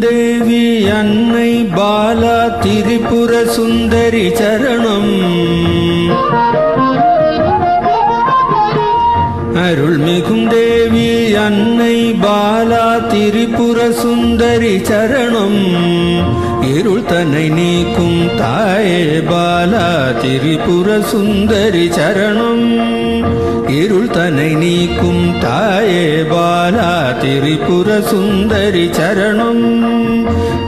தேவி அன்னை பாலா திரிபுர சுந்தரி சரணம். அருள்மிகும் தேவி அன்னை பாலா திரிபுர சுந்தரி சரணம். இருள் தன்னை நீக்கும் தாயே பாலா திரிபுர சுந்தரி சரணம். இருள் தன்னை நீக்கும் தாயே பாலா திரிபுர சுந்தரி சரணம்.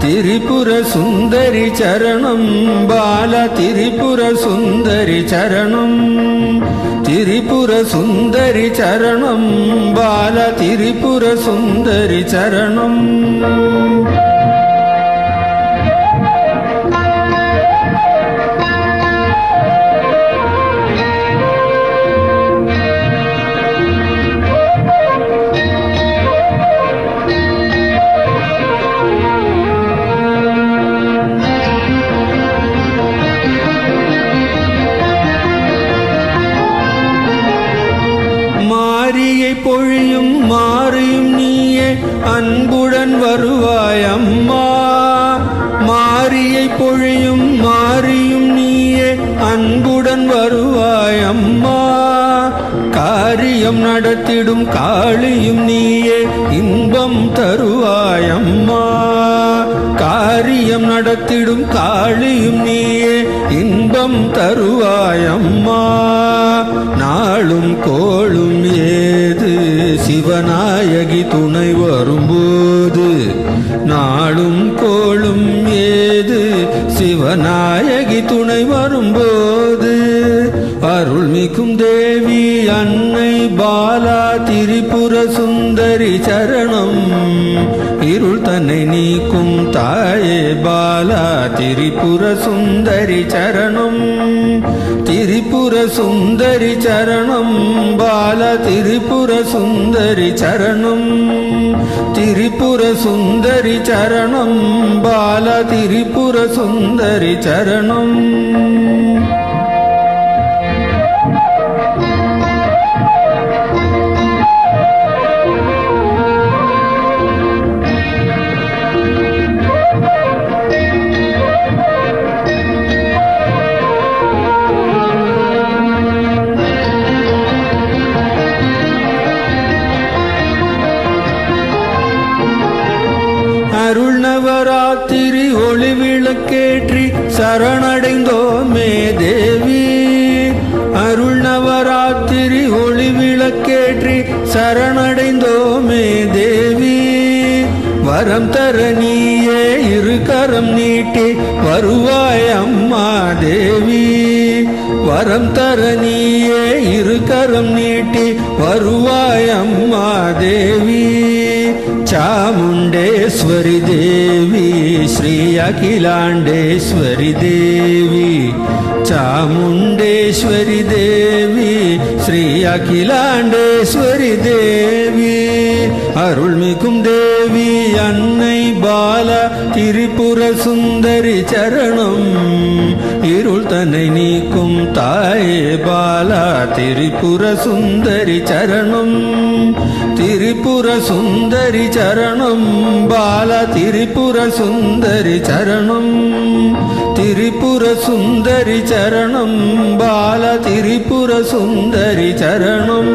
திரிபுர சுந்தரி சரணம் பாலா திரிபுர சுந்தரி சரணம். திரிபுர சுந்தரி சரணம் பாலா திரிபுர சுந்தரி சரணம். மாரியை பொழியும் மாறியும் நீயே அன்புடன் வருவாய் அம்மா. மாரியை பொழியும் மாறியும் நீயே அன்புடன் வருவாய் அம்மா. காரியம் நடத்திடும் காளியும் நீயே இன்பம் தருவாய் அம்மா. காரியம் நடத்திடும் காளியும் நீயே இன்பம் தருவாய் அம்மா. நாளும் கோளும் ஏது சிவநாயகி துணை வரும்போது. நாளும் கோளும் ஏது சிவநாயகி துணை வரும்போது. அருள்மிகும் தேவி அன்னை பாலா திரிபுர சுந்தரி சரணம். இருள் தன்னை நீக்கும் தாயே பாலா திரிபுர சுந்தரி சரணம். திரிபுர சுந்தரி சரணம் பாலா திரிபுர சுந்தரி சரணம். திரிபுர சுந்தரி சரணம் பாலா திரிபுர சுந்தரி சரணம். அருள் நவராத்திரி ஒளி விளக்கேற்றி சரணடைந்தோமே தேவி. அருள் நவராத்திரி ஒளி விளக்கேற்றி சரணடைந்தோமே தேவி. வரம் தர நீயே இரு கரம் நீட்டி வருவாய் அம்மா தேவி. வரம் தர நீயே இரு கரம் நீட்டி வருவாய் அம்மா தேவி. चामुंडेश्वरी देवी श्री अखिलांडेश्वरी देवी. चामुंडेश्वरी देवी श्री अखिलांडेश्वरी देवी. अरुள்மிகும் தேவி அன்னை பாலா திரிபுர சுந்தரி சரணம். இருள் தன்னை நீக்கும் தாயே பாலா திரிபுர சுந்தரி சரணம். திரிபுர சுந்தரி சரணம் பாலா திரிபுர சுந்தரி சரணம். திரிபுர சுந்தரி சரணம் பாலா திரிபுர சுந்தரி சரணம்.